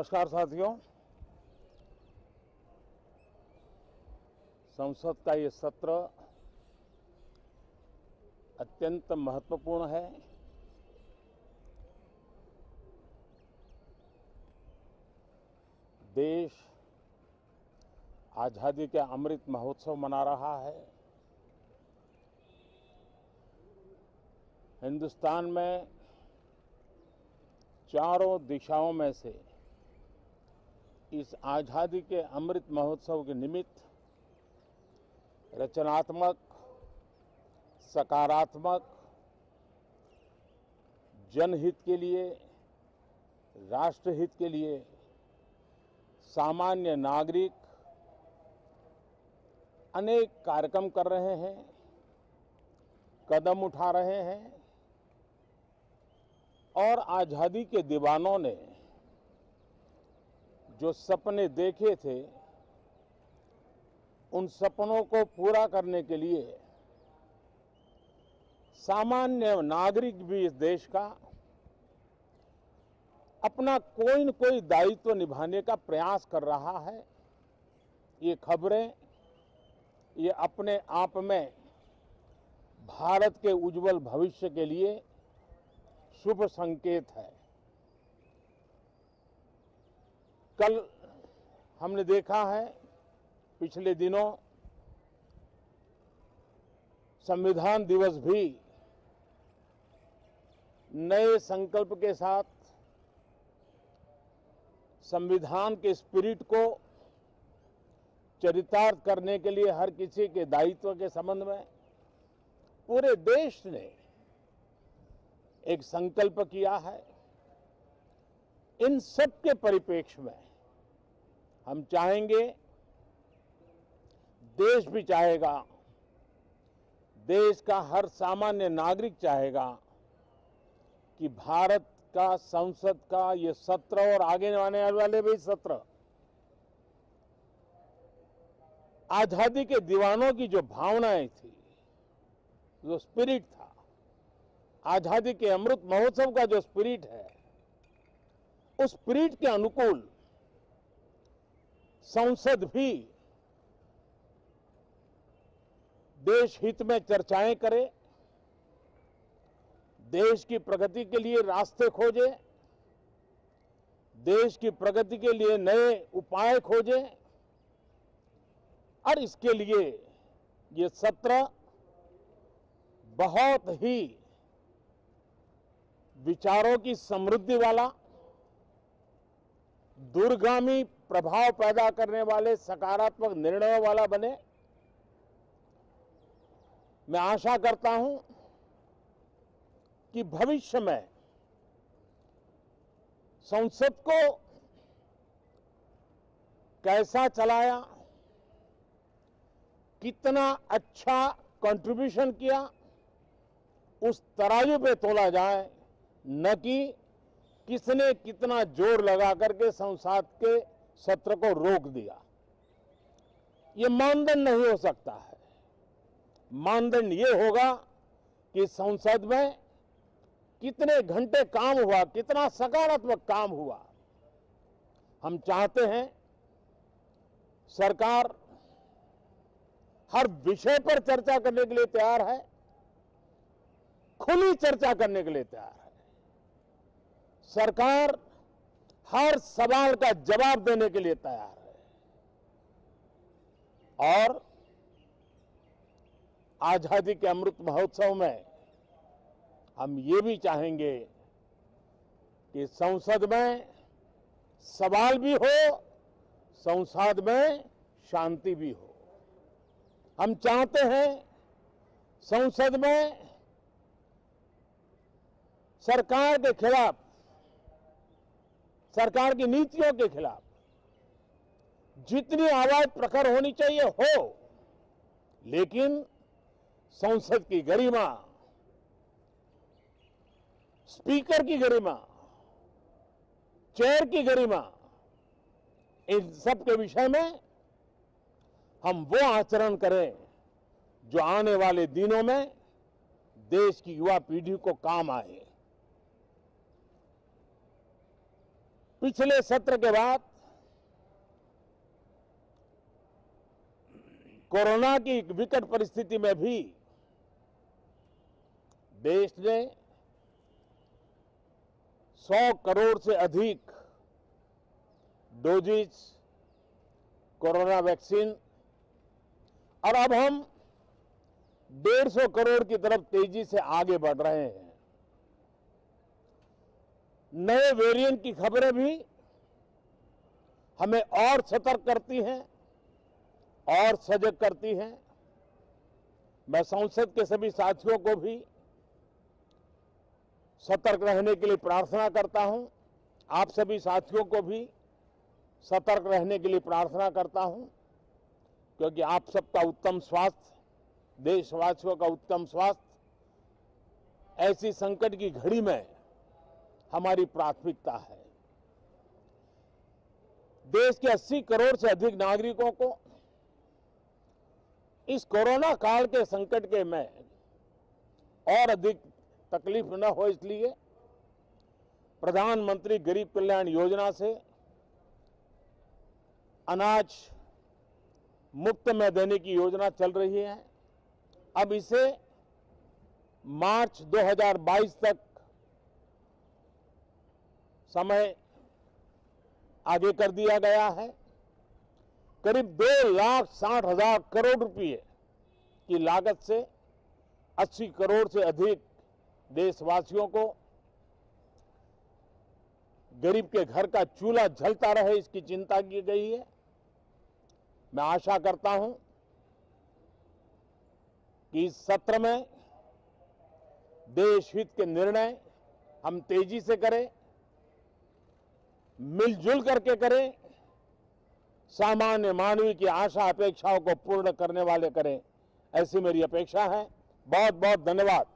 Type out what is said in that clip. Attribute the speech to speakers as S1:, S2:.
S1: नमस्कार साथियों, संसद का ये सत्र अत्यंत महत्वपूर्ण है। देश आज़ादी के अमृत महोत्सव मना रहा है। हिंदुस्तान में चारों दिशाओं में से इस आज़ादी के अमृत महोत्सव के निमित्त रचनात्मक, सकारात्मक, जनहित के लिए, राष्ट्रहित के लिए सामान्य नागरिक अनेक कार्यक्रम कर रहे हैं, कदम उठा रहे हैं और आज़ादी के दीवानों ने जो सपने देखे थे उन सपनों को पूरा करने के लिए सामान्य नागरिक भी इस देश का अपना कोई न कोई दायित्व निभाने का प्रयास कर रहा है। ये खबरें ये अपने आप में भारत के उज्जवल भविष्य के लिए शुभ संकेत है। कल हमने देखा है, पिछले दिनों संविधान दिवस भी नए संकल्प के साथ संविधान के स्पिरिट को चरितार्थ करने के लिए हर किसी के दायित्व के संबंध में पूरे देश ने एक संकल्प किया है। इन सब के परिप्रेक्ष्य में हम चाहेंगे, देश भी चाहेगा, देश का हर सामान्य नागरिक चाहेगा कि भारत का संसद का ये सत्र और आगे आने वाले भी सत्र आजादी के दीवानों की जो भावनाएं थी, जो स्पिरिट था, आजादी के अमृत महोत्सव का जो स्पिरिट है, उस स्पिरिट के अनुकूल संसद भी देश हित में चर्चाएं करे, देश की प्रगति के लिए रास्ते खोजे, देश की प्रगति के लिए नए उपाय खोजे और इसके लिए ये सत्र बहुत ही विचारों की समृद्धि वाला, दूरगामी प्रभाव पैदा करने वाले सकारात्मक निर्णयों वाला बने। मैं आशा करता हूं कि भविष्य में संसद को कैसा चलाया, कितना अच्छा कंट्रीब्यूशन किया, उस तराजू पे तोला जाए, न कि किसने कितना जोर लगा करके संसद के सत्र को रोक दिया। ये मानदंड नहीं हो सकता है। मानदंड ये होगा कि संसद में कितने घंटे काम हुआ, कितना सकारात्मक काम हुआ। हम चाहते हैं सरकार हर विषय पर चर्चा करने के लिए तैयार है, खुली चर्चा करने के लिए तैयार है। सरकार हर सवाल का जवाब देने के लिए तैयार है और आजादी के अमृत महोत्सव में हम ये भी चाहेंगे कि संसद में सवाल भी हो, संसद में शांति भी हो। हम चाहते हैं संसद में सरकार के खिलाफ, सरकार की नीतियों के खिलाफ जितनी आवाज प्रखर होनी चाहिए हो, लेकिन संसद की गरिमा, स्पीकर की गरिमा, चेयर की गरिमा, इन सब के विषय में हम वो आचरण करें जो आने वाले दिनों में देश की युवा पीढ़ी को काम आए। पिछले सत्र के बाद कोरोना की विकट परिस्थिति में भी देश ने 100 करोड़ से अधिक डोजेज कोरोना वैक्सीन और अब हम 150 करोड़ की तरफ तेजी से आगे बढ़ रहे हैं। नए वेरिएंट की खबरें भी हमें और सतर्क करती हैं और सजग करती हैं। मैं संसद के सभी साथियों को भी सतर्क रहने के लिए प्रार्थना करता हूं। आप सभी साथियों को भी सतर्क रहने के लिए प्रार्थना करता हूं, क्योंकि आप सबका उत्तम स्वास्थ्य, देशवासियों का उत्तम स्वास्थ्य ऐसी संकट की घड़ी में हमारी प्राथमिकता है। देश के 80 करोड़ से अधिक नागरिकों को इस कोरोना काल के संकट के में और अधिक तकलीफ न हो, इसलिए प्रधानमंत्री गरीब कल्याण योजना से अनाज मुफ्त में देने की योजना चल रही है। अब इसे मार्च 2022 तक समय आगे कर दिया गया है। करीब 2,60,000 करोड़ रुपए की लागत से 80 करोड़ से अधिक देशवासियों को गरीब के घर का चूल्हा जलता रहे, इसकी चिंता की गई है। मैं आशा करता हूं कि इस सत्र में देश हित के निर्णय हम तेजी से करें, मिलजुल करके करें, सामान्य मानवीय की आशा अपेक्षाओं को पूर्ण करने वाले करें, ऐसी मेरी अपेक्षा है। बहुत बहुत धन्यवाद।